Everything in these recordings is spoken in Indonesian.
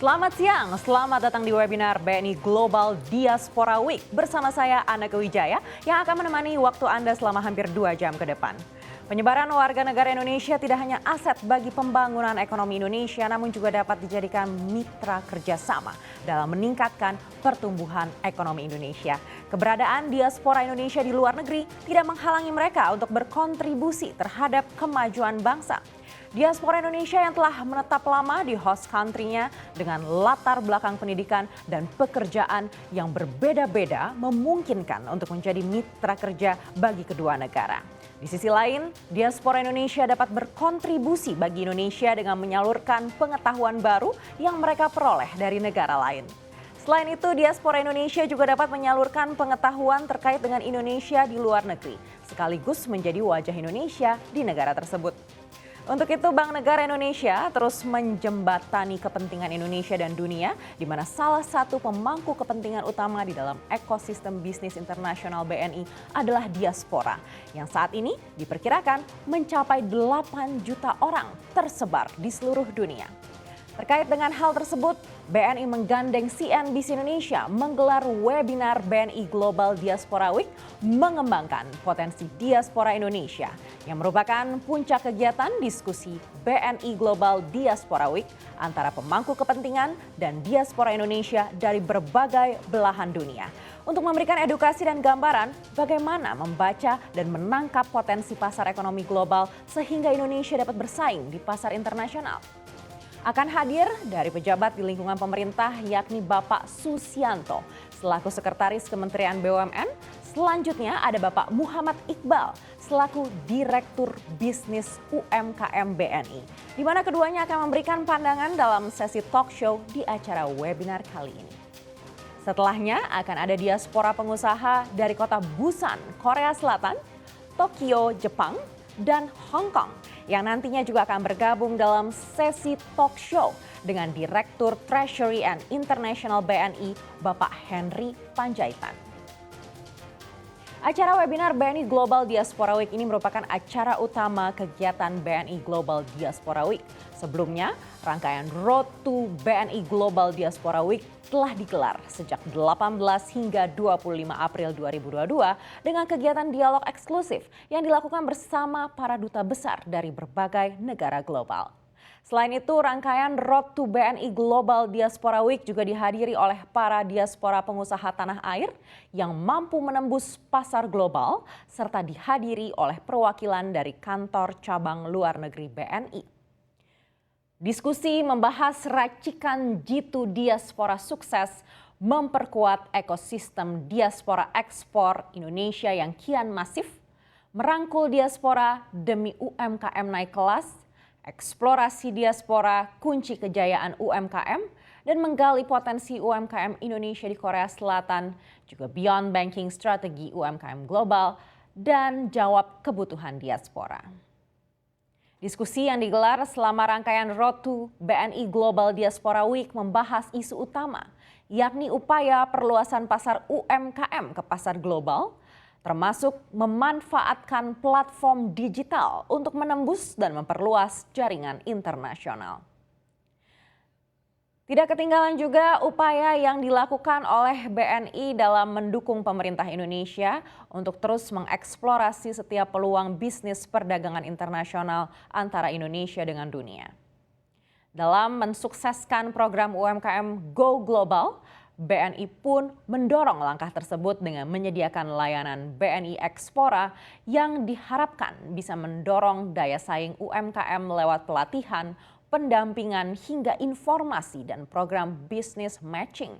Selamat siang, selamat datang di webinar BNI Global Diaspora Week bersama saya Anneke Wijaya yang akan menemani waktu Anda selama hampir 2 jam ke depan. Penyebaran warga negara Indonesia tidak hanya aset bagi pembangunan ekonomi Indonesia namun juga dapat dijadikan mitra kerjasama dalam meningkatkan pertumbuhan ekonomi Indonesia. Keberadaan diaspora Indonesia di luar negeri tidak menghalangi mereka untuk berkontribusi terhadap kemajuan bangsa. Diaspora Indonesia yang telah menetap lama di host country-nya dengan latar belakang pendidikan dan pekerjaan yang berbeda-beda memungkinkan untuk menjadi mitra kerja bagi kedua negara. Di sisi lain, diaspora Indonesia dapat berkontribusi bagi Indonesia dengan menyalurkan pengetahuan baru yang mereka peroleh dari negara lain. Selain itu, diaspora Indonesia juga dapat menyalurkan pengetahuan terkait dengan Indonesia di luar negeri, sekaligus menjadi wajah Indonesia di negara tersebut. Untuk itu, Bank Negara Indonesia terus menjembatani kepentingan Indonesia dan dunia, di mana salah satu pemangku kepentingan utama di dalam ekosistem bisnis internasional BNI adalah diaspora, yang saat ini diperkirakan mencapai 8 juta orang tersebar di seluruh dunia. Terkait dengan hal tersebut, BNI menggandeng CNBC Indonesia menggelar webinar BNI Global Diaspora Week mengembangkan potensi diaspora Indonesia yang merupakan puncak kegiatan diskusi BNI Global Diaspora Week antara pemangku kepentingan dan diaspora Indonesia dari berbagai belahan dunia untuk memberikan edukasi dan gambaran bagaimana membaca dan menangkap potensi pasar ekonomi global sehingga Indonesia dapat bersaing di pasar internasional. Akan hadir dari pejabat di lingkungan pemerintah yakni Bapak Susianto selaku Sekretaris Kementerian BUMN. Selanjutnya ada Bapak Muhammad Iqbal selaku Direktur Bisnis UMKM BNI. Di mana keduanya akan memberikan pandangan dalam sesi talk show di acara webinar kali ini. Setelahnya akan ada diaspora pengusaha dari kota Busan, Korea Selatan, Tokyo, Jepang, dan Hong Kong yang nantinya juga akan bergabung dalam sesi talk show dengan Direktur Treasury and International BNI, Bapak Henry Panjaitan. Acara webinar BNI Global Diaspora Week ini merupakan acara utama kegiatan BNI Global Diaspora Week. Sebelumnya, rangkaian Road to BNI Global Diaspora Week telah digelar sejak 18 hingga 25 April 2022 dengan kegiatan dialog eksklusif yang dilakukan bersama para duta besar dari berbagai negara global. Selain itu, rangkaian Road to BNI Global Diaspora Week juga dihadiri oleh para diaspora pengusaha tanah air yang mampu menembus pasar global serta dihadiri oleh perwakilan dari kantor cabang luar negeri BNI. Diskusi membahas racikan jitu diaspora sukses memperkuat ekosistem diaspora ekspor Indonesia yang kian masif, merangkul diaspora demi UMKM naik kelas, eksplorasi diaspora kunci kejayaan UMKM, dan menggali potensi UMKM Indonesia di Korea Selatan, juga beyond banking strategi UMKM global, dan jawab kebutuhan diaspora. Diskusi yang digelar selama rangkaian Road to BNI Global Diaspora Week membahas isu utama, yakni upaya perluasan pasar UMKM ke pasar global, termasuk memanfaatkan platform digital untuk menembus dan memperluas jaringan internasional. Tidak ketinggalan juga upaya yang dilakukan oleh BNI dalam mendukung pemerintah Indonesia untuk terus mengeksplorasi setiap peluang bisnis perdagangan internasional antara Indonesia dengan dunia. Dalam mensukseskan program UMKM Go Global, BNI pun mendorong langkah tersebut dengan menyediakan layanan BNI Ekspora yang diharapkan bisa mendorong daya saing UMKM lewat pelatihan, pendampingan hingga informasi dan program business matching.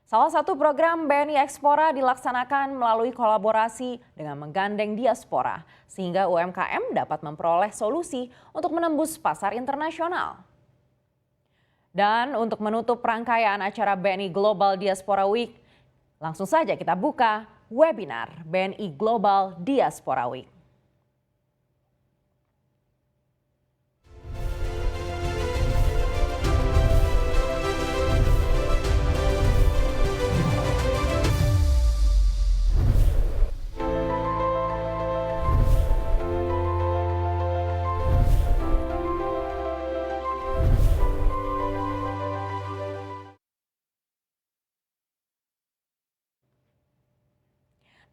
Salah satu program BNI Ekspora dilaksanakan melalui kolaborasi dengan menggandeng diaspora sehingga UMKM dapat memperoleh solusi untuk menembus pasar internasional. Dan untuk menutup rangkaian acara BNI Global Diaspora Week, langsung saja kita buka webinar BNI Global Diaspora Week.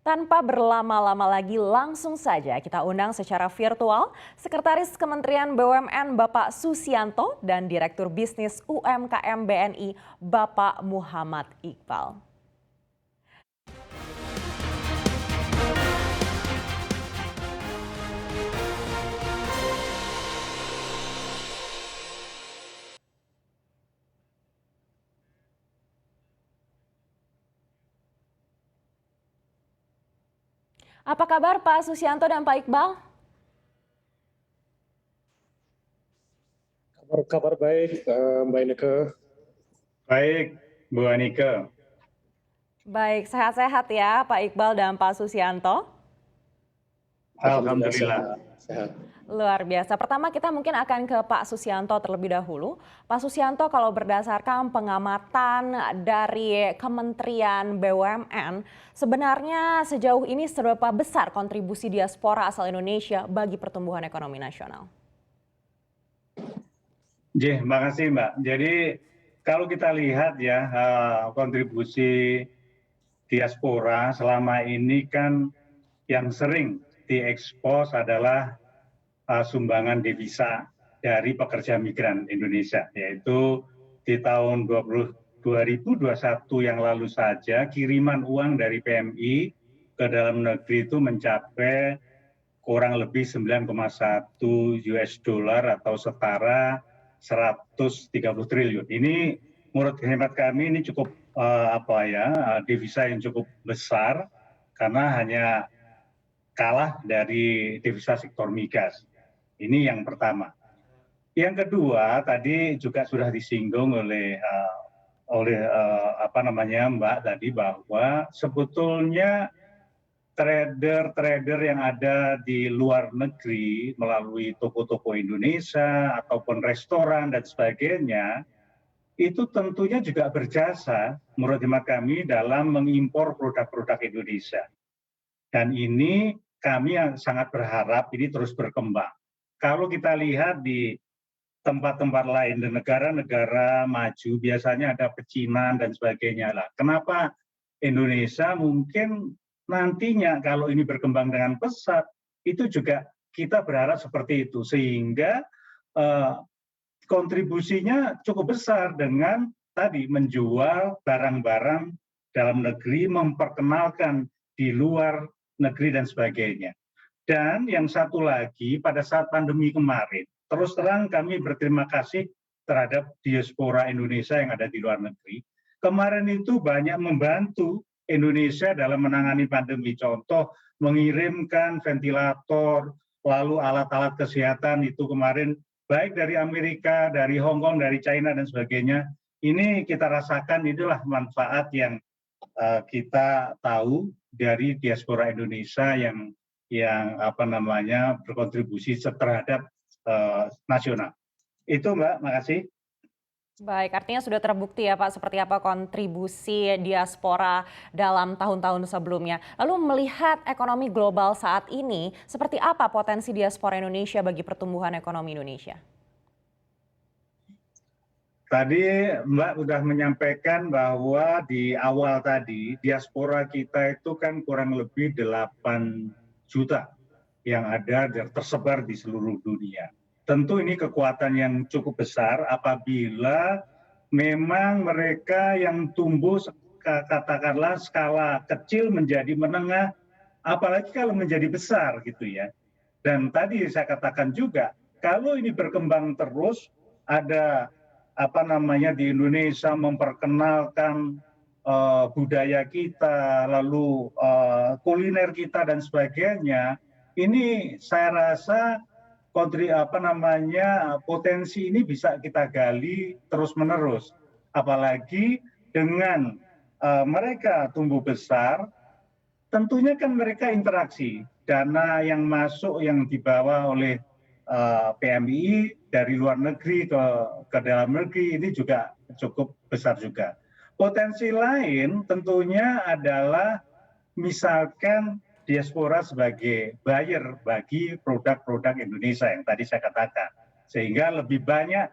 Tanpa berlama-lama lagi, langsung saja kita undang secara virtual Sekretaris Kementerian BUMN Bapak Susianto dan Direktur Bisnis UMKM BNI Bapak Muhammad Iqbal. Apa kabar Pak Susianto dan Pak Iqbal? Kabar baik, Mbak Ineke. Baik, Bu Anike. Baik, sehat-sehat ya Pak Iqbal dan Pak Susianto. Alhamdulillah. Sehat. Luar biasa. Pertama kita mungkin akan ke Pak Susianto terlebih dahulu. Pak Susianto, kalau berdasarkan pengamatan dari Kementerian BUMN, sebenarnya sejauh ini seberapa besar kontribusi diaspora asal Indonesia bagi pertumbuhan ekonomi nasional? Makasih Mbak. Jadi kalau kita lihat ya kontribusi diaspora selama ini kan yang sering diekspos adalah sumbangan devisa dari pekerja migran Indonesia, yaitu di tahun 2021 yang lalu saja kiriman uang dari PMI ke dalam negeri itu mencapai kurang lebih 9,1 US dollar atau setara 130 triliun. Ini menurut hemat kami ini cukup devisa yang cukup besar karena hanya kalah dari devisa sektor migas. Ini yang pertama. Yang kedua, tadi juga sudah disinggung oleh Mbak tadi bahwa sebetulnya trader-trader yang ada di luar negeri melalui toko-toko Indonesia ataupun restoran dan sebagainya, itu tentunya juga berjasa menurut hemat kami dalam mengimpor produk-produk Indonesia. Dan ini kami sangat berharap ini terus berkembang. Kalau kita lihat di tempat-tempat lain, di negara-negara maju biasanya ada pecinan dan sebagainya lah. Kenapa Indonesia mungkin nantinya kalau ini berkembang dengan pesat, itu juga kita berharap seperti itu. Sehingga kontribusinya cukup besar dengan tadi menjual barang-barang dalam negeri, memperkenalkan di luar negeri dan sebagainya. Dan yang satu lagi, pada saat pandemi kemarin, terus terang kami berterima kasih terhadap diaspora Indonesia yang ada di luar negeri. Kemarin itu banyak membantu Indonesia dalam menangani pandemi. Contoh, mengirimkan ventilator, lalu alat-alat kesehatan itu kemarin, baik dari Amerika, dari Hong Kong, dari China, dan sebagainya. Ini kita rasakan itulah manfaat yang kita tahu dari diaspora Indonesia yang berkontribusi terhadap nasional. Itu Mbak, makasih. Baik, artinya sudah terbukti ya Pak seperti apa kontribusi diaspora dalam tahun-tahun sebelumnya. Lalu melihat ekonomi global saat ini, seperti apa potensi diaspora Indonesia bagi pertumbuhan ekonomi Indonesia? Tadi Mbak sudah menyampaikan bahwa di awal tadi diaspora kita itu kan kurang lebih 8 juta yang ada tersebar di seluruh dunia. Tentu ini kekuatan yang cukup besar apabila memang mereka yang tumbuh katakanlah skala kecil menjadi menengah, apalagi kalau menjadi besar gitu ya. Dan tadi saya katakan juga, kalau ini berkembang terus, ada di Indonesia memperkenalkan budaya kita, lalu kuliner kita dan sebagainya, ini saya rasa potensi ini bisa kita gali terus-menerus. Apalagi dengan mereka tumbuh besar, tentunya kan mereka interaksi. Dana yang masuk yang dibawa oleh PMI dari luar negeri ke dalam negeri ini juga cukup besar juga. Potensi lain tentunya adalah misalkan diaspora sebagai buyer bagi produk-produk Indonesia yang tadi saya katakan. Sehingga lebih banyak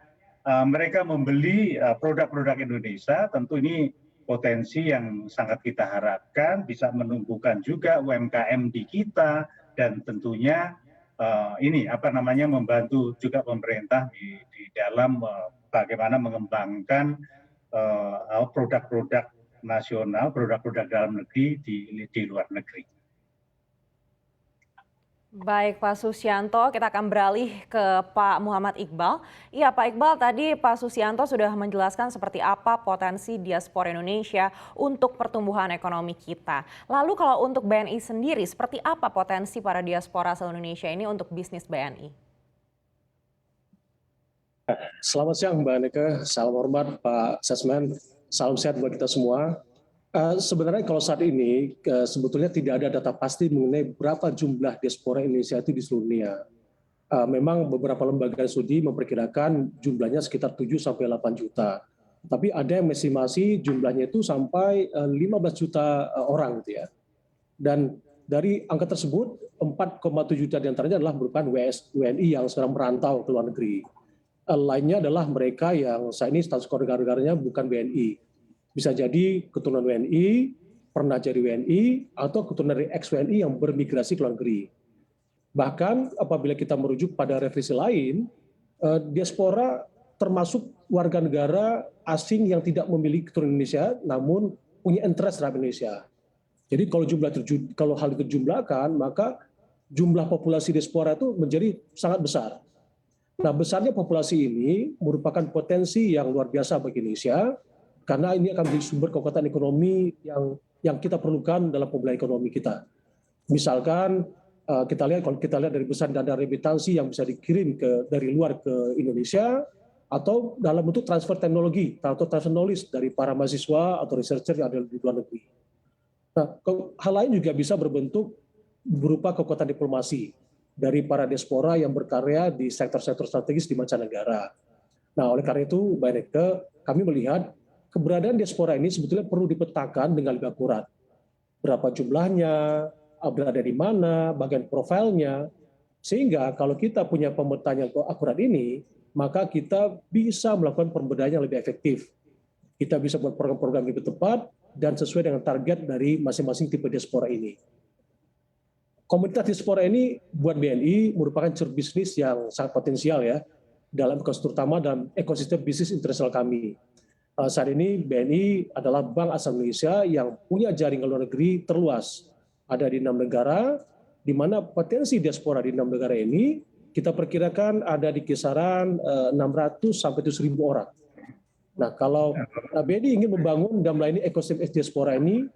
mereka membeli produk-produk Indonesia, tentu ini potensi yang sangat kita harapkan bisa menumbuhkan juga UMKM di kita, dan tentunya ini membantu juga pemerintah di dalam bagaimana mengembangkan produk-produk nasional, produk-produk dalam negeri di luar negeri. Baik Pak Susianto, kita akan beralih ke Pak Muhammad Iqbal. Iya Pak Iqbal, tadi Pak Susianto sudah menjelaskan seperti apa potensi diaspora Indonesia untuk pertumbuhan ekonomi kita. Lalu kalau untuk BNI sendiri, seperti apa potensi para diaspora asal Indonesia ini untuk bisnis BNI? Selamat siang Mbak Aneka, salam hormat Pak Sesmen, salam sehat buat kita semua. Sebenarnya kalau saat ini sebetulnya tidak ada data pasti mengenai berapa jumlah diaspora Indonesia itu di seluruh dunia. Memang beberapa lembaga studi memperkirakan jumlahnya sekitar 7-8 juta. Tapi ada yang estimasi jumlahnya itu sampai 15 juta orang gitu ya. Dan dari angka tersebut 4,7 juta diantaranya adalah merupakan WNI yang sekarang merantau ke luar negeri. Lainnya adalah mereka yang saat ini status keluarga-negaranya bukan WNI. Bisa jadi keturunan WNI, pernah jadi WNI, atau keturunan dari ex-WNI yang bermigrasi ke luar negeri. Bahkan apabila kita merujuk pada referensi lain, diaspora termasuk warga negara asing yang tidak memiliki keturunan Indonesia, namun punya interest terhadap Indonesia. Jadi kalau hal itu dijumlahkan, maka jumlah populasi diaspora itu menjadi sangat besar. Nah, besarnya populasi ini merupakan potensi yang luar biasa bagi Indonesia, karena ini akan menjadi sumber kekuatan ekonomi yang kita perlukan dalam pemulihan ekonomi kita. Misalkan kalau kita lihat dari besar dana remitansi yang bisa dikirim dari luar ke Indonesia, atau dalam bentuk transfer teknologi atau transfer knowledge dari para mahasiswa atau researcher yang ada di luar negeri. Nah, hal lain juga bisa berbentuk berupa kekuatan diplomasi dari para diaspora yang berkarya di sektor-sektor strategis di mancanegara. Nah, oleh karena itu, Mbak Neke, kami melihat keberadaan diaspora ini sebetulnya perlu dipetakan dengan lebih akurat. Berapa jumlahnya, berada di mana, bagian profilnya, sehingga kalau kita punya pemetaan yang akurat ini, maka kita bisa melakukan pemberdayaan yang lebih efektif. Kita bisa buat program-program yang lebih tepat dan sesuai dengan target dari masing-masing tipe diaspora ini. Komunitas diaspora ini buat BNI merupakan ceruk bisnis yang sangat potensial ya, terutama dalam ekosistem bisnis internasional kami. Saat ini BNI adalah bank asal Indonesia yang punya jaringan luar negeri terluas. Ada di 6 negara, di mana potensi diaspora di 6 negara ini kita perkirakan ada di kisaran 600 sampai 1.000 orang. Nah, kalau BNI ingin membangun dan melayani ekosistem diaspora ini,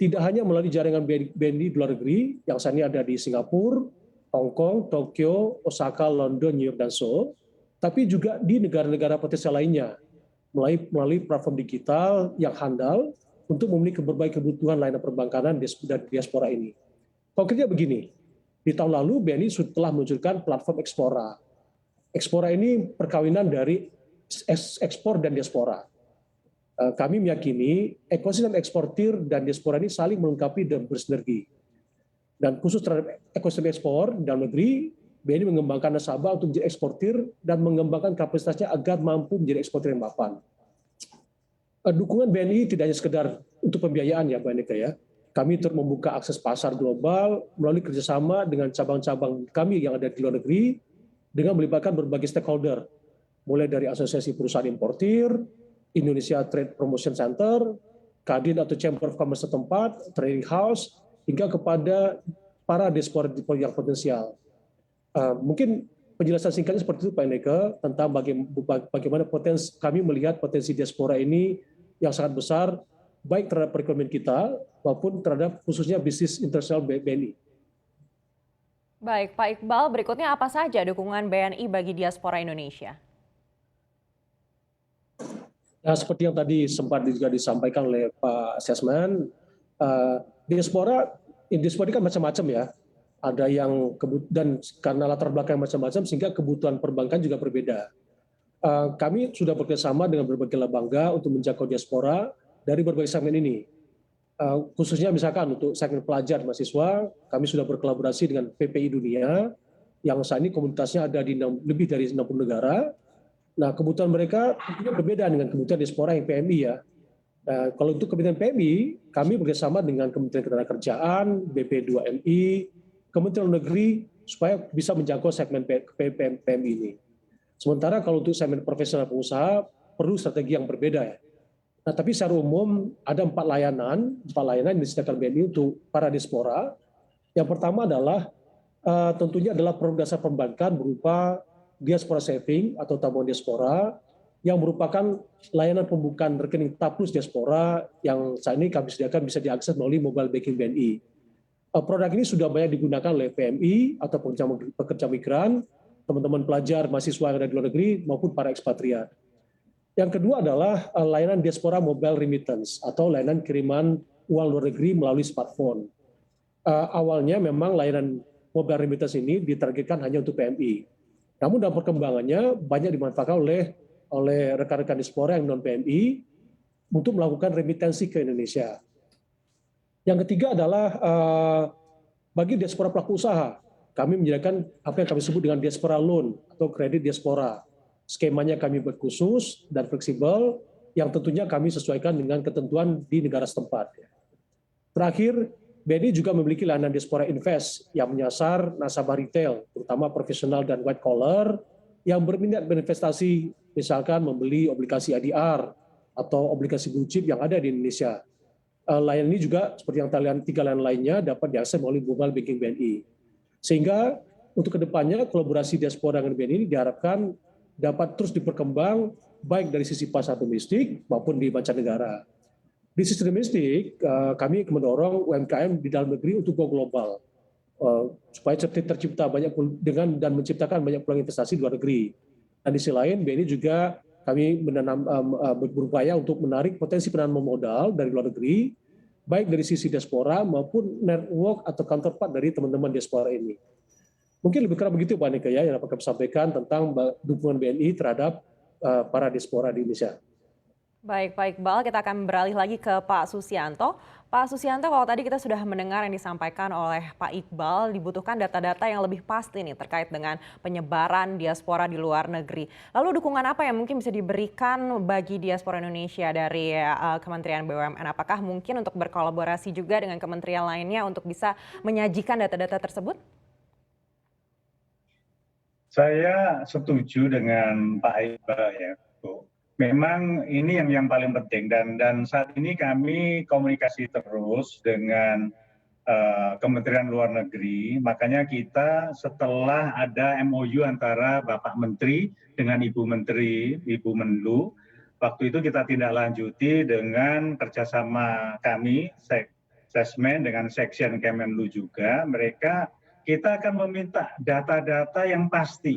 tidak hanya melalui jaringan BNI di luar negeri, yang saat ini ada di Singapura, Hong Kong, Tokyo, Osaka, London, New York, dan Seoul, tapi juga di negara-negara potensial lainnya, melalui platform digital yang handal untuk memenuhi berbagai kebutuhan layanan perbankan dan diaspora ini. Konkretnya begini, di tahun lalu BNI telah meluncurkan platform Explora. Explora ini perkawinan dari ekspor dan diaspora. Kami meyakini ekosistem eksportir dan diaspora ini saling melengkapi dan bersinergi. Dan khusus terhadap ekosistem ekspor dalam negeri, BNI mengembangkan nasabah untuk menjadi eksportir dan mengembangkan kapasitasnya agar mampu menjadi eksportir yang mapan. Dukungan BNI tidak hanya sekedar untuk pembiayaan ya, Mbak Nika ya. Kami terus membuka akses pasar global melalui kerjasama dengan cabang-cabang kami yang ada di luar negeri dengan melibatkan berbagai stakeholder, mulai dari asosiasi perusahaan importir, Indonesia Trade Promotion Center, Kadin atau Chamber of Commerce setempat, trading house, hingga kepada para diaspora yang potensial. Mungkin penjelasan singkatnya seperti itu Pak Neke, tentang bagaimana kami melihat potensi diaspora ini yang sangat besar, baik terhadap perekonomian kita maupun terhadap khususnya bisnis internasional BNI. Baik, Pak Iqbal, berikutnya apa saja dukungan BNI bagi diaspora Indonesia? Nah, seperti yang tadi sempat juga disampaikan oleh Pak Sesmen, diaspora ini kan macam-macam ya. Ada yang dan karena latar belakang macam-macam sehingga kebutuhan perbankan juga berbeda. Kami sudah bekerjasama dengan berbagai lembaga untuk menjangkau diaspora dari berbagai segmen ini. Khususnya misalkan untuk segmen pelajar mahasiswa, kami sudah berkolaborasi dengan PPI Dunia yang saat ini komunitasnya ada di lebih dari 60 negara. Nah, kebutuhan mereka tentunya berbeda dengan kebutuhan diaspora yang PMI ya. Kalau untuk Kementerian PMI, kami bekerjasama dengan Kementerian Ketenagakerjaan, BP2MI, Kementerian Luar Negeri, supaya bisa menjangkau segmen PMI ini. Sementara kalau untuk segmen profesional pengusaha, perlu strategi yang berbeda ya. Nah, tapi secara umum ada 4 layanan yang disediakan BNI untuk para diaspora. Yang pertama adalah tentunya adalah produk dasar perbankan berupa diaspora saving atau tabungan diaspora, yang merupakan layanan pembukaan rekening Taplus Diaspora yang saat ini kami sediakan bisa diakses melalui mobile banking BNI. Produk ini sudah banyak digunakan oleh PMI atau pekerja migran, teman-teman pelajar, mahasiswa yang ada di luar negeri maupun para ekspatriat. Yang kedua adalah layanan Diaspora Mobile Remittance atau layanan kiriman uang luar negeri melalui smartphone. Awalnya memang layanan mobile remittance ini ditargetkan hanya untuk PMI. Namun dalam perkembangannya banyak dimanfaatkan oleh rekan-rekan diaspora yang non-PMI untuk melakukan remitensi ke Indonesia. Yang ketiga adalah bagi diaspora pelaku usaha, kami menyediakan apa yang kami sebut dengan diaspora loan atau kredit diaspora. Skemanya kami buat khusus dan fleksibel, yang tentunya kami sesuaikan dengan ketentuan di negara setempat. Terakhir, BNI juga memiliki layanan Diaspora Invest yang menyasar nasabah retail, terutama profesional dan white collar, yang berminat berinvestasi, misalkan membeli obligasi ADR atau obligasi blue chip yang ada di Indonesia. Layanan ini juga seperti yang kalian 3 layanan lainnya dapat diakses melalui mobile banking BNI. Sehingga untuk kedepannya kolaborasi diaspora dengan BNI diharapkan dapat terus diperkembang baik dari sisi pasar domestik maupun di mancanegara. Di sisi domestik, kami mendorong UMKM di dalam negeri untuk go global, supaya tercipta banyak dan menciptakan banyak peluang investasi di luar negeri. Dan di sisi lain, BNI juga kami berupaya untuk menarik potensi penanaman modal dari luar negeri, baik dari sisi diaspora maupun network atau counterpart dari teman-teman diaspora ini. Mungkin lebih kurang begitu Pak Nika ya, yang dapat kami sampaikan tentang dukungan BNI terhadap para diaspora di Indonesia. Baik, Pak Iqbal, kita akan beralih lagi ke Pak Susianto. Pak Susianto, kalau tadi kita sudah mendengar yang disampaikan oleh Pak Iqbal, dibutuhkan data-data yang lebih pasti nih terkait dengan penyebaran diaspora di luar negeri. Lalu dukungan apa yang mungkin bisa diberikan bagi diaspora Indonesia dari Kementerian BUMN? Apakah mungkin untuk berkolaborasi juga dengan kementerian lainnya untuk bisa menyajikan data-data tersebut? Saya setuju dengan Pak Iqbal ya, Bu. Memang ini yang paling penting dan saat ini kami komunikasi terus dengan Kementerian Luar Negeri. Makanya kita setelah ada MOU antara Bapak Menteri dengan Ibu Menteri, Ibu Menlu, waktu itu kita tindak lanjuti dengan kerjasama kami, Sesmen dengan Section Kemenlu juga. Kita akan meminta data-data yang pasti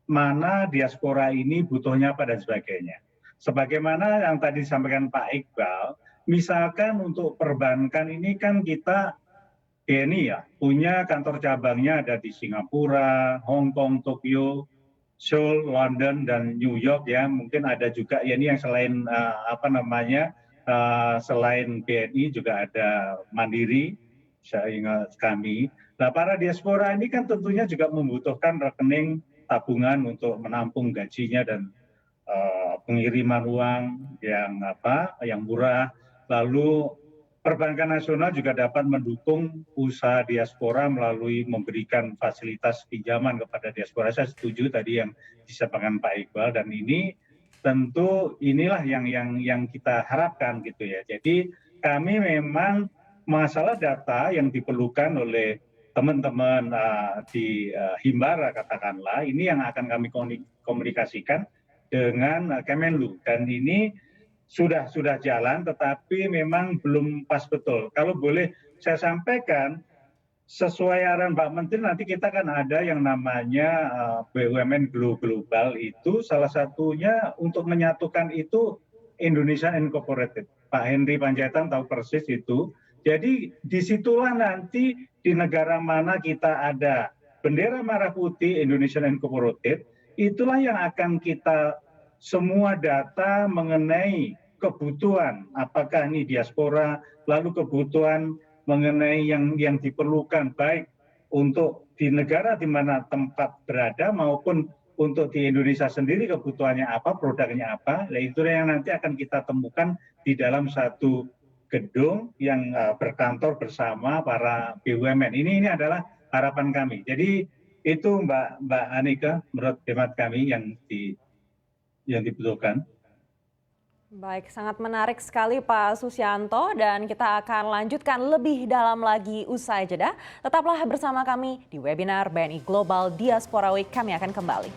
mana diaspora ini butuhnya apa dan sebagainya. Sebagaimana yang tadi disampaikan Pak Iqbal, misalkan untuk perbankan ini kan kita BNI ya punya kantor cabangnya ada di Singapura, Hong Kong, Tokyo, Seoul, London dan New York ya. Mungkin ada juga ya ini yang selain selain BNI juga ada Mandiri, saya ingat kami. Nah, para diaspora ini kan tentunya juga membutuhkan rekening tabungan untuk menampung gajinya dan pengiriman uang yang murah. Lalu perbankan nasional juga dapat mendukung usaha diaspora melalui memberikan fasilitas pinjaman kepada diaspora. Saya setuju tadi yang disampaikan Pak Iqbal, dan ini tentu inilah yang kita harapkan gitu ya. Jadi kami memang masalah data yang diperlukan oleh teman-teman di Himbara katakanlah, ini yang akan kami komunikasikan dengan Kemenlu, dan ini sudah jalan tetapi memang belum pas betul. Kalau boleh saya sampaikan, sesuai arahan Pak Menteri nanti kita kan ada yang namanya BUMN Global, itu salah satunya untuk menyatukan itu Indonesia Incorporated. Pak Henry Panjaitan tahu persis itu. Jadi disitulah nanti di negara mana kita ada bendera merah putih Indonesia Incorporated, itulah yang akan kita semua data mengenai kebutuhan, apakah ini diaspora, lalu kebutuhan mengenai yang diperlukan baik untuk di negara di mana tempat berada maupun untuk di Indonesia sendiri kebutuhannya apa, produknya apa, nah itu yang nanti akan kita temukan di dalam satu gedung yang berkantor bersama para BUMN. Ini adalah harapan kami. Jadi itu Mbak Anika, menurut hemat kami yang dibutuhkan. Baik, sangat menarik sekali Pak Susianto dan kita akan lanjutkan lebih dalam lagi usai jeda. Tetaplah bersama kami di webinar BNI Global Diaspora Week. Kami akan kembali.